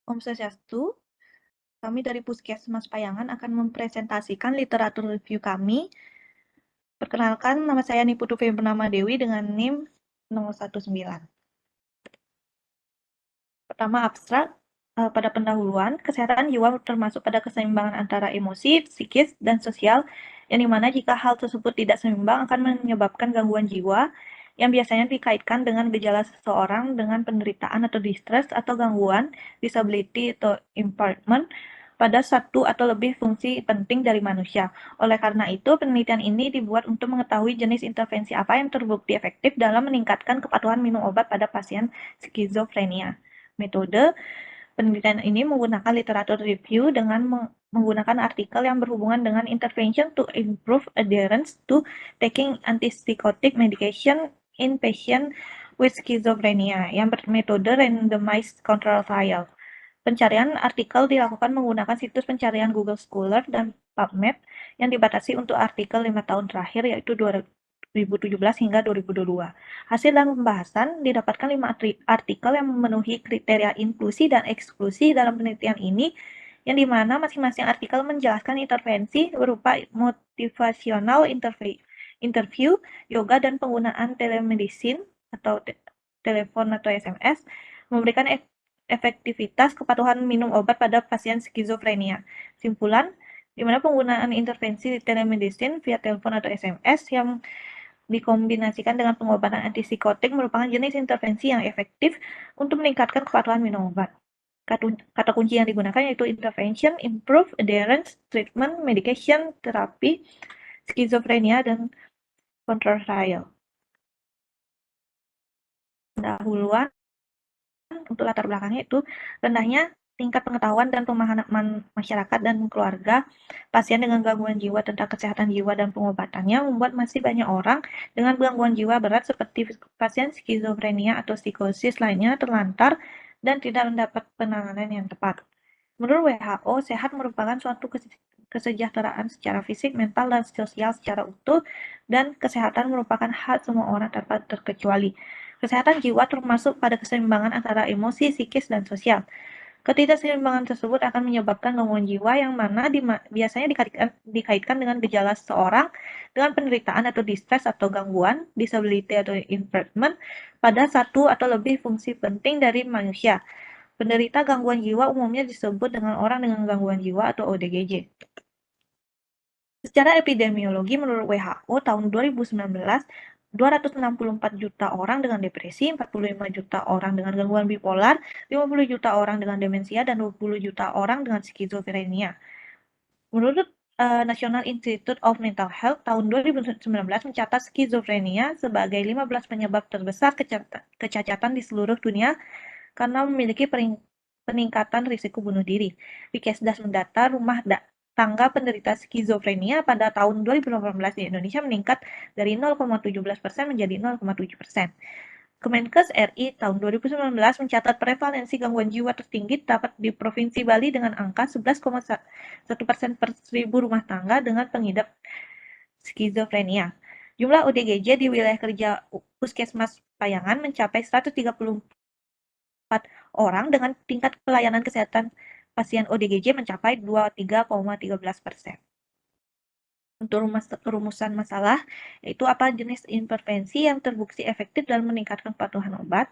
Om Swastiastu, kami dari Puskesmas Payangan akan mempresentasikan literatur review kami. Perkenalkan, nama saya Niputu Febernama Dewi dengan NIM 019. Pertama, abstrak. Pada pendahuluan, kesehatan jiwa termasuk pada keseimbangan antara emosi, psikis, dan sosial, yang dimana jika hal tersebut tidak seimbang akan menyebabkan gangguan jiwa, yang biasanya dikaitkan dengan gejala seseorang dengan penderitaan atau distress atau gangguan, disability atau impairment, pada satu atau lebih fungsi penting dari manusia. Oleh karena itu, penelitian ini dibuat untuk mengetahui jenis intervensi apa yang terbukti efektif dalam meningkatkan kepatuhan minum obat pada pasien skizofrenia. Metode penelitian ini menggunakan literatur review dengan menggunakan artikel yang berhubungan dengan intervention to improve adherence to taking antipsychotic medication in patient with schizophrenia yang bermetode randomized control trial. Pencarian artikel dilakukan menggunakan situs pencarian Google Scholar dan PubMed yang dibatasi untuk artikel 5 tahun terakhir, yaitu 2017 hingga 2022. Hasil dan pembahasan didapatkan 5 artikel yang memenuhi kriteria inklusi dan eksklusi dalam penelitian ini, yang dimana masing-masing artikel menjelaskan intervensi berupa motivational interview, yoga, dan penggunaan telemedicine atau telepon atau SMS, memberikan efektivitas kepatuhan minum obat pada pasien skizofrenia. Simpulan, di mana penggunaan intervensi telemedicine via telepon atau SMS yang dikombinasikan dengan pengobatan antipsikotik merupakan jenis intervensi yang efektif untuk meningkatkan kepatuhan minum obat. Kata kunci yang digunakan yaitu intervention, improve, adherence, treatment, medication, terapi, skizofrenia, dan control trial. Pendahuluan untuk latar belakangnya itu rendahnya tingkat pengetahuan dan pemahaman masyarakat dan keluarga pasien dengan gangguan jiwa tentang kesehatan jiwa dan pengobatannya membuat masih banyak orang dengan gangguan jiwa berat seperti pasien skizofrenia atau psikosis lainnya terlantar dan tidak mendapat penanganan yang tepat. Menurut WHO, sehat merupakan suatu kesejahteraan secara fisik, mental, dan sosial secara utuh, dan kesehatan merupakan hak semua orang tanpa terkecuali. Kesehatan jiwa termasuk pada keseimbangan antara emosi, psikis, dan sosial. Ketidakseimbangan tersebut akan menyebabkan gangguan jiwa yang mana biasanya dikaitkan dengan gejala seseorang dengan penderitaan atau distress atau gangguan, disability atau impairment pada satu atau lebih fungsi penting dari manusia. Penderita gangguan jiwa umumnya disebut dengan orang dengan gangguan jiwa atau ODGJ. Secara epidemiologi menurut WHO tahun 2019, 264 juta orang dengan depresi, 45 juta orang dengan gangguan bipolar, 50 juta orang dengan demensia, dan 20 juta orang dengan skizofrenia. Menurut National Institute of Mental Health tahun 2019 mencatat skizofrenia sebagai 15 penyebab terbesar kecacatan di seluruh dunia karena memiliki peningkatan risiko bunuh diri. Bikesdas mendata rumah tangga penderita skizofrenia pada tahun 2018 di Indonesia meningkat dari 0,17% menjadi 0,7%. Kemenkes RI tahun 2019 mencatat prevalensi gangguan jiwa tertinggi terdapat di Provinsi Bali dengan angka 11,1% per 1.000 rumah tangga dengan pengidap skizofrenia. Jumlah ODGJ di wilayah kerja Puskesmas Payangan mencapai 134 orang dengan tingkat pelayanan kesehatan pasien ODGJ mencapai 23,13%. Untuk rumusan masalah, yaitu apa jenis intervensi yang terbukti efektif dalam meningkatkan kepatuhan obat.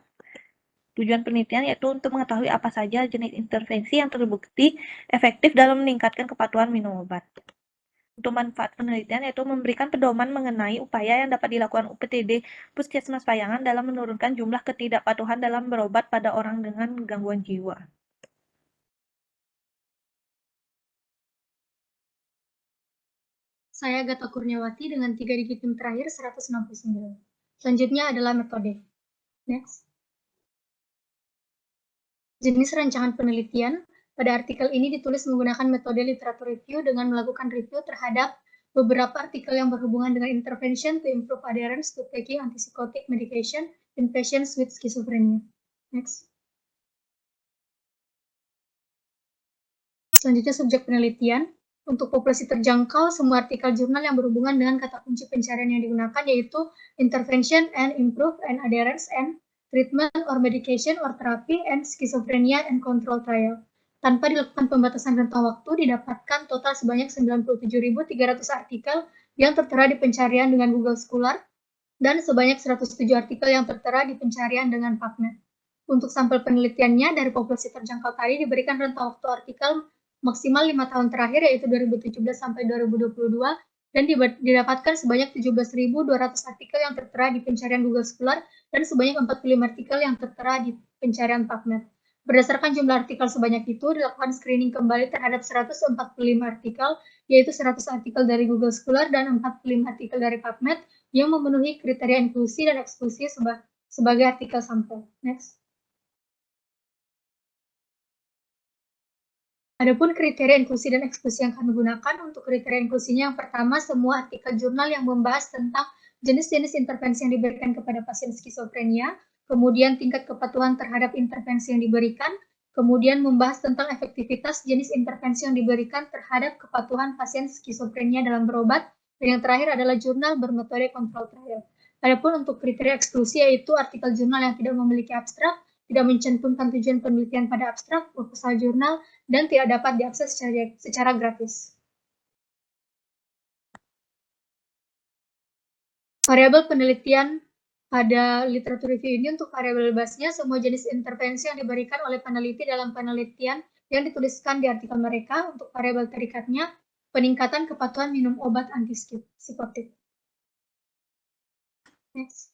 Tujuan penelitian yaitu untuk mengetahui apa saja jenis intervensi yang terbukti efektif dalam meningkatkan kepatuhan minum obat. Untuk manfaat penelitian yaitu memberikan pedoman mengenai upaya yang dapat dilakukan UPTD Puskesmas Payangan dalam menurunkan jumlah ketidakpatuhan dalam berobat pada orang dengan gangguan jiwa. Saya Agatha Kurniawati dengan 3 digit PIN terakhir 169. Selanjutnya adalah metode. Next. Jenis rancangan penelitian. Pada artikel ini ditulis menggunakan metode literatur review dengan melakukan review terhadap beberapa artikel yang berhubungan dengan intervention to improve adherence to taking antipsychotic medication in patients with schizophrenia. Next. Selanjutnya subjek penelitian. Untuk populasi terjangkau, semua artikel jurnal yang berhubungan dengan kata kunci pencarian yang digunakan yaitu intervention and improve and adherence and treatment or medication or therapy and schizophrenia and control trial. Tanpa dilakukan pembatasan rentang waktu, didapatkan total sebanyak 97.300 artikel yang tertera di pencarian dengan Google Scholar dan sebanyak 107 artikel yang tertera di pencarian dengan PubMed. Untuk sampel penelitiannya dari populasi terjangkau tadi diberikan rentang waktu artikel maksimal 5 tahun terakhir, yaitu 2017 sampai 2022, dan didapatkan sebanyak 17.200 artikel yang tertera di pencarian Google Scholar dan sebanyak 45 artikel yang tertera di pencarian PubMed. Berdasarkan jumlah artikel sebanyak itu, dilakukan screening kembali terhadap 145 artikel, yaitu 100 artikel dari Google Scholar dan 45 artikel dari PubMed yang memenuhi kriteria inklusi dan eksklusi sebagai artikel sampel. Next. Adapun kriteria inklusi dan eksklusi yang kami gunakan, untuk kriteria inklusinya yang pertama, semua artikel jurnal yang membahas tentang jenis-jenis intervensi yang diberikan kepada pasien skizofrenia, kemudian tingkat kepatuhan terhadap intervensi yang diberikan, kemudian membahas tentang efektivitas jenis intervensi yang diberikan terhadap kepatuhan pasien skizofrenia dalam berobat, dan yang terakhir adalah jurnal bermetode control trial. Adapun untuk kriteria eksklusi, yaitu artikel jurnal yang tidak memiliki abstrak, tidak mencantumkan tujuan penelitian pada abstrak, proposal jurnal, dan tidak dapat diakses secara gratis. Variabel penelitian pada literatur review ini, untuk variabel bebasnya, semua jenis intervensi yang diberikan oleh peneliti dalam penelitian yang dituliskan di artikel mereka. Untuk variabel terikatnya, peningkatan kepatuhan minum obat antipsikotik. Next.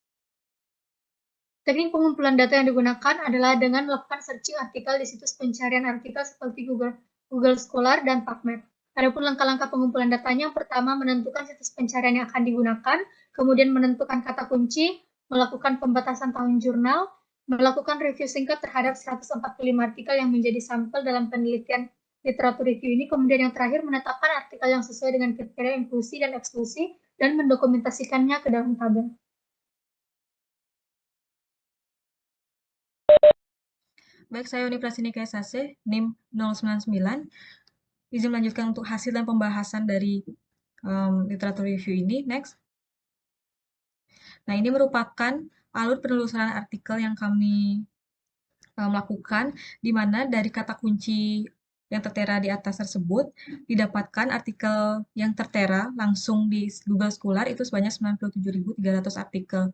Teknik pengumpulan data yang digunakan adalah dengan melakukan searching artikel di situs pencarian artikel seperti Google Scholar dan PubMed. Adapun langkah-langkah pengumpulan datanya, yang pertama menentukan situs pencarian yang akan digunakan, kemudian menentukan kata kunci, melakukan pembatasan tahun jurnal, melakukan review singkat terhadap 145 artikel yang menjadi sampel dalam penelitian literatur review ini, kemudian yang terakhir menetapkan artikel yang sesuai dengan kriteria inklusi dan eksklusi, dan mendokumentasikannya ke dalam tabel. Baik, saya Uni Prasini KSAC, NIM 099. Izin melanjutkan untuk hasil dan pembahasan dari literatur review ini. Next. Nah, ini merupakan alur penelusuran artikel yang kami lakukan, di mana dari kata kunci yang tertera di atas tersebut, didapatkan artikel yang tertera langsung di Google Scholar itu sebanyak 97.300 artikel.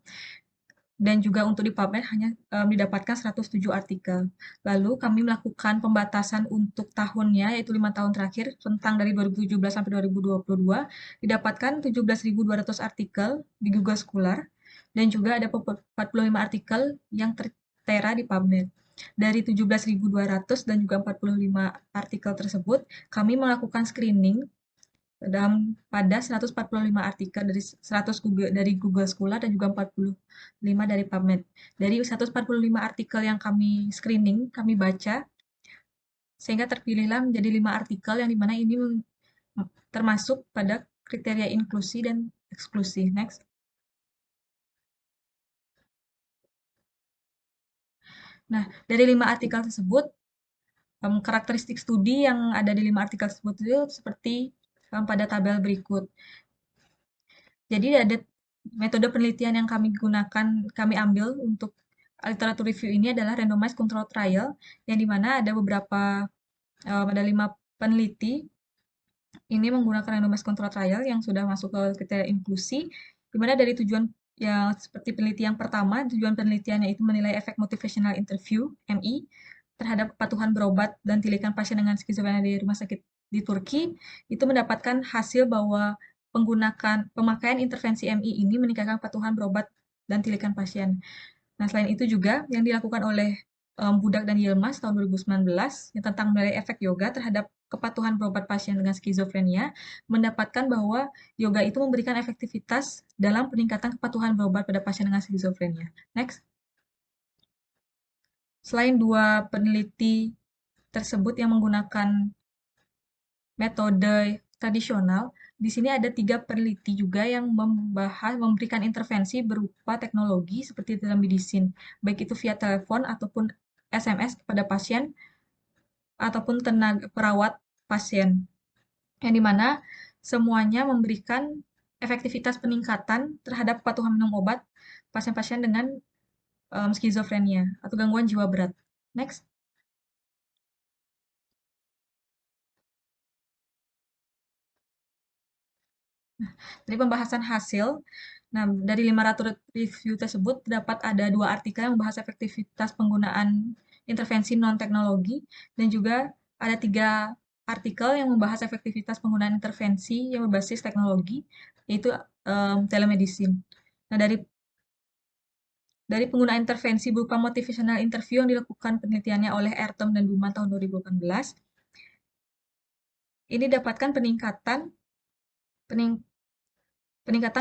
Dan juga untuk di PubMed hanya didapatkan 107 artikel. Lalu kami melakukan pembatasan untuk tahunnya, yaitu 5 tahun terakhir, rentang dari 2017 sampai 2022, didapatkan 17.200 artikel di Google Scholar, dan juga ada 45 artikel yang tertera di PubMed. Dari 17.200 dan juga 45 artikel tersebut, kami melakukan screening pada 145 artikel dari Google Scholar dan juga 45 dari PubMed. Dari 145 artikel yang kami screening, kami baca, sehingga terpilihlah menjadi 5 artikel yang dimana ini termasuk pada kriteria inklusi dan eksklusi. Next. Nah, dari 5 artikel tersebut, karakteristik studi yang ada di 5 artikel tersebut itu seperti pada tabel berikut. Jadi ada metode penelitian yang kami ambil untuk literatur review ini adalah randomized control trial, yang dimana ada beberapa, ada 5 peneliti ini menggunakan randomized control trial yang sudah masuk ke kriteria inklusi, dimana dari tujuan yang seperti penelitian yang pertama, tujuan penelitiannya itu menilai efek motivational interview, MI, terhadap kepatuhan berobat dan tilikan pasien dengan skizofrenia di rumah sakit di Turki, itu mendapatkan hasil bahwa pemakaian intervensi MI ini meningkatkan kepatuhan berobat dan tilikan pasien. Nah, selain itu juga yang dilakukan oleh Budak dan Yilmaz tahun 2019 yang tentang menilai efek yoga terhadap kepatuhan berobat pasien dengan skizofrenia, mendapatkan bahwa yoga itu memberikan efektivitas dalam peningkatan kepatuhan berobat pada pasien dengan skizofrenia. Next. Selain 2 peneliti tersebut yang menggunakan metode tradisional, di sini ada 3 peneliti juga yang memberikan intervensi berupa teknologi seperti telemedicine, baik itu via telepon ataupun SMS kepada pasien ataupun tenaga perawat pasien, yang dimana semuanya memberikan efektivitas peningkatan terhadap kepatuhan minum obat pasien-pasien dengan skizofrenia atau gangguan jiwa berat. Next. Dari pembahasan hasil, nah dari 500 review tersebut dapat ada 2 artikel yang membahas efektivitas penggunaan intervensi non-teknologi dan juga ada 3 artikel yang membahas efektivitas penggunaan intervensi yang berbasis teknologi, yaitu telemedicine. Nah, dari penggunaan intervensi berupa motivational interview yang dilakukan penelitiannya oleh Ertem dan Duman tahun 2018, ini dapatkan peningkatan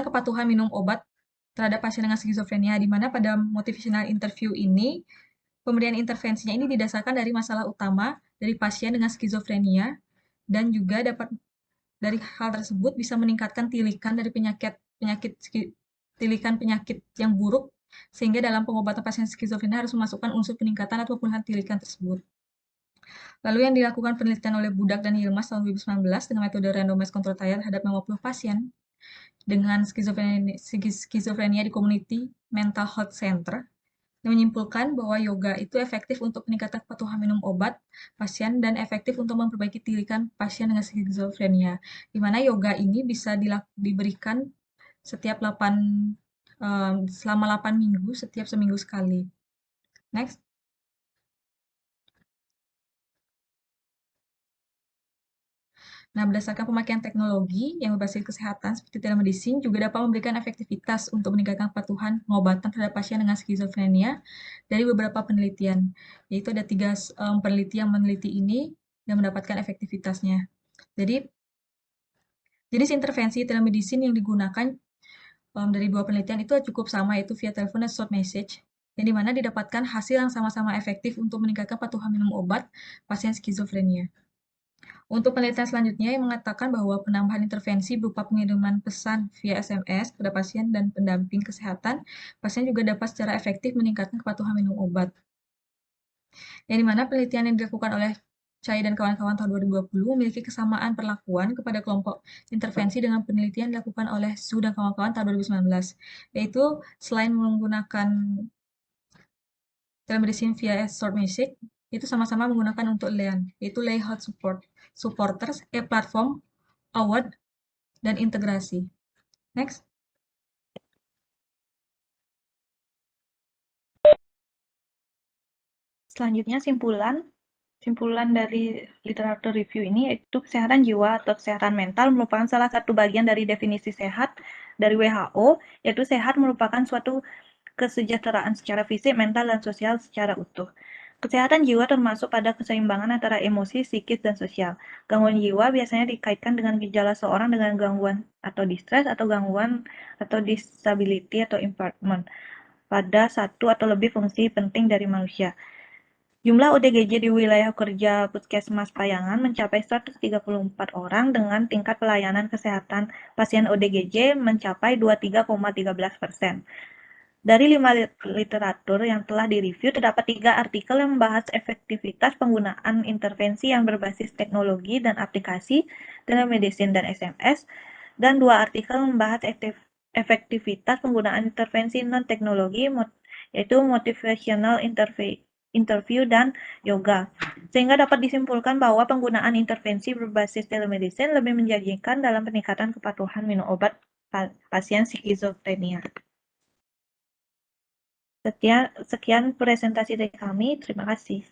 kepatuhan minum obat terhadap pasien dengan skizofrenia, di mana pada motivational interview ini, pemberian intervensinya ini didasarkan dari masalah utama dari pasien dengan skizofrenia, dan juga dapat dari hal tersebut bisa meningkatkan tilikan dari tilikan penyakit yang buruk, sehingga dalam pengobatan pasien skizofrenia harus memasukkan unsur peningkatan atau pemulihan tilikan tersebut. Lalu yang dilakukan penelitian oleh Budak dan Yilmaz tahun 2019 dengan metode randomized control trial terhadap 50 pasien dengan skizofrenia di Community Mental Health Center, yang menyimpulkan bahwa yoga itu efektif untuk meningkatkan kepatuhan minum obat pasien dan efektif untuk memperbaiki tilikan pasien dengan skizofrenia, di mana yoga ini bisa diberikan selama 8 minggu, setiap seminggu sekali. Next. Nah, berdasarkan pemakaian teknologi yang berbasis kesehatan seperti telemedicine juga dapat memberikan efektivitas untuk meningkatkan kepatuhan pengobatan terhadap pasien dengan skizofrenia dari beberapa penelitian. Yaitu ada 3 peneliti yang meneliti ini dan mendapatkan efektivitasnya. Jadi, jenis intervensi telemedicine yang digunakan dari 2 penelitian itu cukup sama, yaitu via telepon dan short message, yang dimana didapatkan hasil yang sama-sama efektif untuk meningkatkan kepatuhan minum obat pasien skizofrenia. Untuk penelitian selanjutnya yang mengatakan bahwa penambahan intervensi berupa pengiriman pesan via SMS pada pasien dan pendamping kesehatan, pasien juga dapat secara efektif meningkatkan kepatuhan minum obat. Yang dimana penelitian yang dilakukan oleh Chai dan kawan-kawan tahun 2020 memiliki kesamaan perlakuan kepada kelompok intervensi dengan penelitian yang dilakukan oleh Su dan kawan-kawan tahun 2019, yaitu selain menggunakan telemedicine via short message, itu sama-sama menggunakan untuk LEAN, yaitu Lay Health Supporters, platform, award, dan integrasi. Next. Selanjutnya simpulan dari literatur review ini yaitu kesehatan jiwa atau kesehatan mental merupakan salah satu bagian dari definisi sehat dari WHO, yaitu sehat merupakan suatu kesejahteraan secara fisik, mental, dan sosial secara utuh. Kesehatan jiwa termasuk pada keseimbangan antara emosi, psikis, dan sosial. Gangguan jiwa biasanya dikaitkan dengan gejala seorang dengan gangguan atau distress atau gangguan atau disability atau impairment pada satu atau lebih fungsi penting dari manusia. Jumlah ODGJ di wilayah kerja Puskesmas Payangan mencapai 134 orang dengan tingkat pelayanan kesehatan pasien ODGJ mencapai 23,13%. Dari 5 literatur yang telah direview, terdapat 3 artikel yang membahas efektivitas penggunaan intervensi yang berbasis teknologi dan aplikasi, telemedicine dan SMS, dan 2 artikel membahas efektivitas penggunaan intervensi non-teknologi, yaitu motivational interview dan yoga. Sehingga dapat disimpulkan bahwa penggunaan intervensi berbasis telemedicine lebih menjanjikan dalam peningkatan kepatuhan minum obat pasien skizofrenia. Sekian presentasi dari kami. Terima kasih.